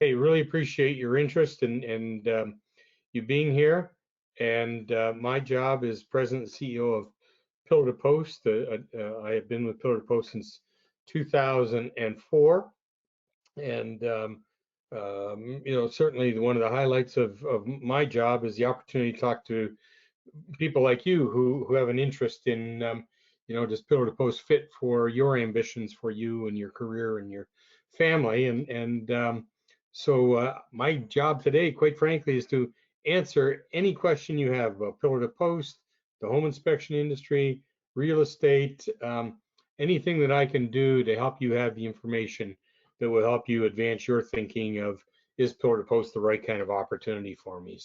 Hey, really appreciate your interest and you being here. And my job is President and CEO of Pillar to Post. I have been with Pillar to Post since 2004. And certainly one of the highlights of my job is the opportunity to talk to people like you who have an interest in does Pillar to Post fit for your ambitions for you and your career and your family and my job today, quite frankly, is to answer any question you have about Pillar to Post, the home inspection industry, real estate, anything that I can do to help you have the information that will help you advance your thinking of, is Pillar to Post the right kind of opportunity for me?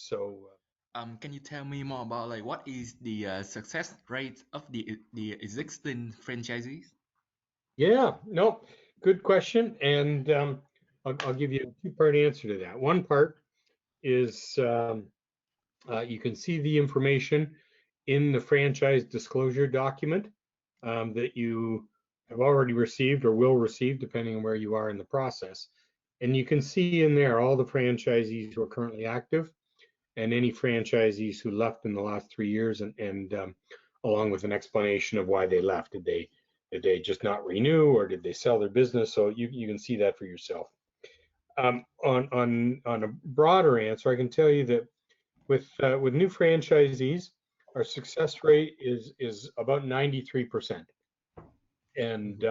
Can you tell me more about like what is the success rate of the existing franchisees? Yeah, no, good question. And I'll give you a two-part answer to that. One part is you can see the information in the franchise disclosure document that you have already received or will receive, depending on where you are in the process. And you can see in there all the franchisees who are currently active and any franchisees who left in the last 3 years, and along with an explanation of why they left. Did they just not renew, or did they sell their business? So you can see that for yourself. On a broader answer, I can tell you that with new franchisees, our success rate is about 93%, and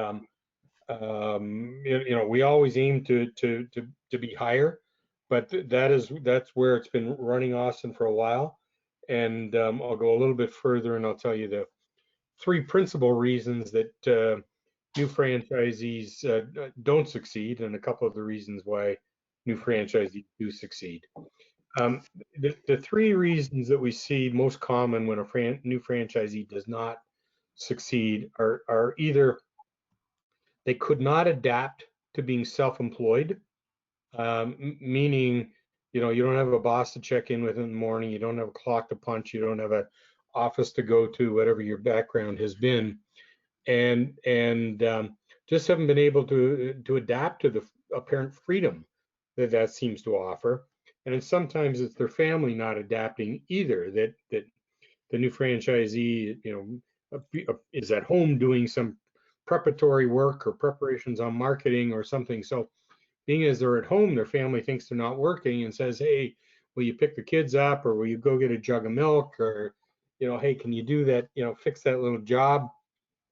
we always aim to be higher, but that's where it's been running, Austin, for a while. And I'll go a little bit further, and I'll tell you the three principal reasons that new franchisees don't succeed, and a couple of the reasons why new franchisees do succeed. The three reasons that we see most common when a new franchisee does not succeed are either they could not adapt to being self-employed, meaning you don't have a boss to check in with in the morning, you don't have a clock to punch, you don't have an office to go to, whatever your background has been, and just haven't been able to adapt to the apparent freedom that seems to offer. And then sometimes it's their family not adapting either, that the new franchisee is at home doing some preparatory work or preparations on marketing or something. So being as they're at home, their family thinks they're not working and says, hey, will you pick the kids up, or will you go get a jug of milk, or hey, can you do that, fix that little job?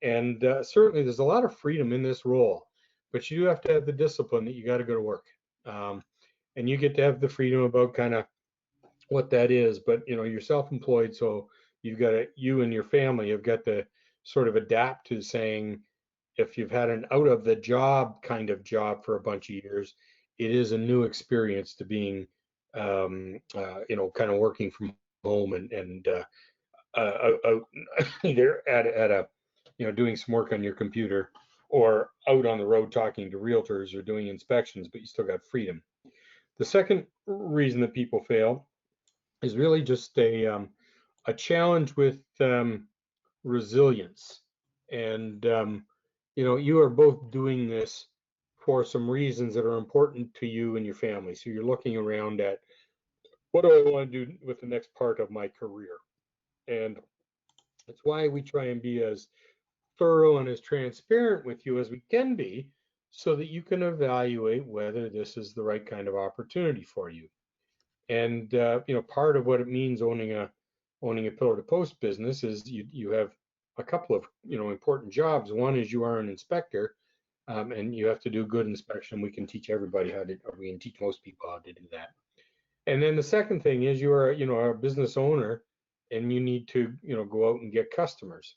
And certainly there's a lot of freedom in this role, but you do have to have the discipline that you got to go to work. And you get to have the freedom about kind of what that is, but you're self-employed, so you and your family have got to sort of adapt to saying, if you've had an out of the job kind of job for a bunch of years, it is a new experience to being kind of working from home and either at a doing some work on your computer, or out on the road talking to realtors or doing inspections, but you still got freedom. The second reason that people fail is really just a challenge with resilience. And you are both doing this for some reasons that are important to you and your family. So you're looking around at, what do I want to do with the next part of my career? And that's why we try and be as thorough and as transparent with you as we can be, so that you can evaluate whether this is the right kind of opportunity for you. And part of what it means owning a Pillar to Post business is you have a couple of important jobs. One is you are an inspector, and you have to do good inspection. We can teach everybody how to, or we can teach most people how to do that. And then the second thing is you are a business owner, and you need to go out and get customers.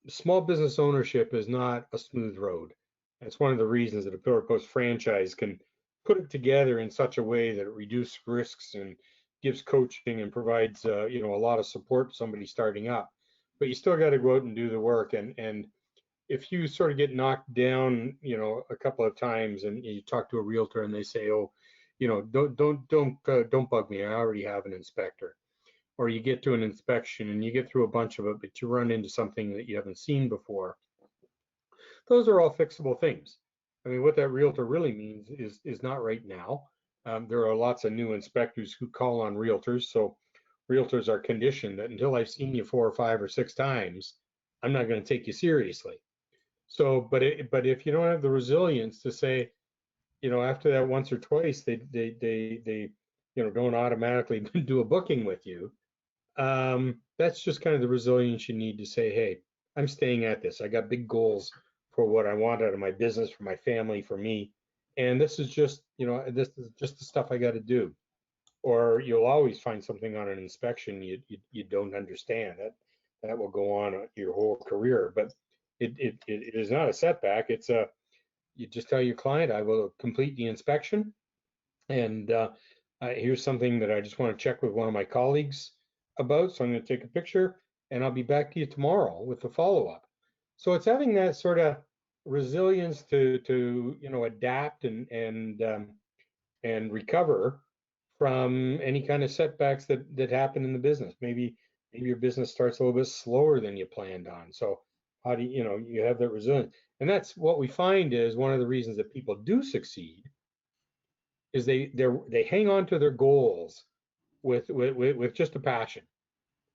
Small business ownership is not a smooth road. That's one of the reasons that a Pillar to Post franchise can put it together in such a way that it reduces risks and gives coaching and provides a lot of support to somebody starting up. But you still got to go out and do the work. And if you sort of get knocked down, a couple of times, and you talk to a realtor and they say, oh, don't bug me, I already have an inspector. Or you get to an inspection and you get through a bunch of it, but you run into something that you haven't seen before. Those are all fixable things. I mean, what that realtor really means is not right now. There are lots of new inspectors who call on realtors, so realtors are conditioned that until I've seen you 4 or 5 or 6 times, I'm not going to take you seriously. So, but if you don't have the resilience to say, after that once or twice, they don't automatically do a booking with you. That's just kind of the resilience you need to say, hey, I'm staying at this. I got big goals for what I want out of my business, for my family, for me. And this is just the stuff I got to do. Or you'll always find something on an inspection you don't understand. That will go on your whole career. But it is not a setback. You just tell your client, I will complete the inspection. And here's something that I just want to check with one of my colleagues about. So I'm going to take a picture and I'll be back to you tomorrow with the follow-up. So it's having that sort of resilience to adapt and recover from any kind of setbacks that happen in the business. Maybe your business starts a little bit slower than you planned on. So how do you have that resilience? And that's what we find is one of the reasons that people do succeed is they hang on to their goals with just a passion.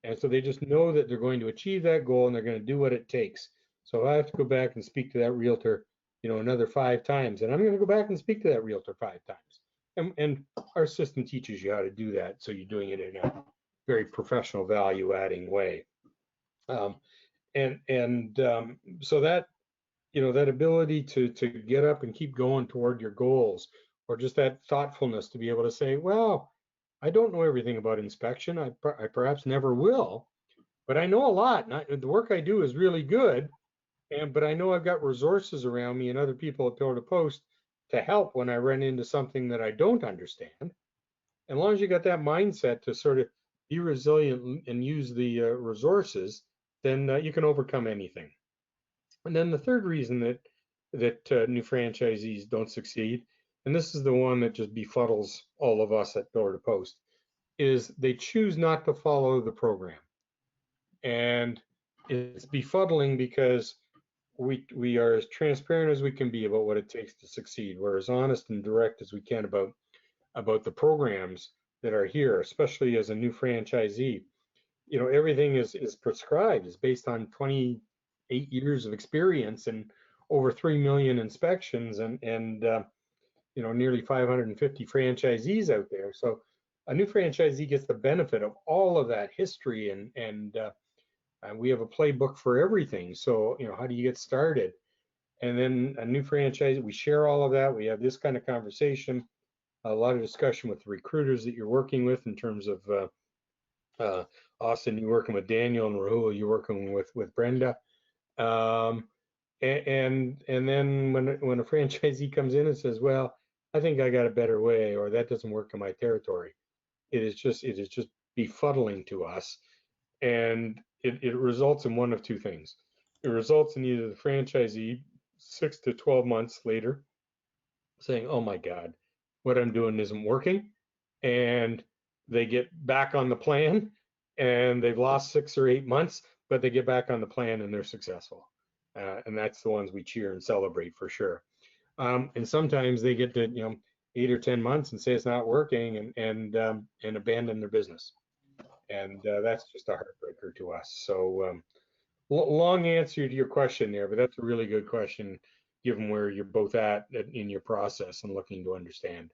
And so they just know that they're going to achieve that goal and they're going to do what it takes. So if I have to go back and speak to that realtor, another 5 times, and I'm going to go back and speak to that realtor 5 times. And our system teaches you how to do that. So you're doing it in a very professional, value adding way. Um, and so that ability to get up and keep going toward your goals, or just that thoughtfulness to be able to say, well, I don't know everything about inspection. I perhaps never will, but I know a lot. And the work I do is really good. But I know I've got resources around me and other people at Pillar to Post to help when I run into something that I don't understand. As long as you got that mindset to sort of be resilient and use the resources, then you can overcome anything. And then the third reason that new franchisees don't succeed, and this is the one that just befuddles all of us at Pillar to Post, is they choose not to follow the program. And it's befuddling because we are as transparent as we can be about what it takes to succeed. We're as honest and direct as we can about the programs that are here, especially as a new franchisee. Everything is prescribed, is based on 28 years of experience and over 3 million inspections and nearly 550 franchisees out there. So a new franchisee gets the benefit of all of that history and we have a playbook for everything. So, how do you get started? And then a new franchise, we share all of that. We have this kind of conversation, a lot of discussion with the recruiters that you're working with in terms of Austin, you're working with Daniel, and Rahul, you're working with Brenda. Um, and then when a franchisee comes in and says, well, I think I got a better way, or that doesn't work in my territory, it is just befuddling to us. And it results in one of two things. It results in either the franchisee 6 to 12 months later saying, oh my God, what I'm doing isn't working. And they get back on the plan and they've lost 6 or 8 months, but they get back on the plan and they're successful. And that's the ones we cheer and celebrate for sure. And sometimes they get to 8 or 10 months and say it's not working and abandon their business. And that's just a heartbreaker to us. So long answer to your question there, but that's a really good question given where you're both at in your process and looking to understand.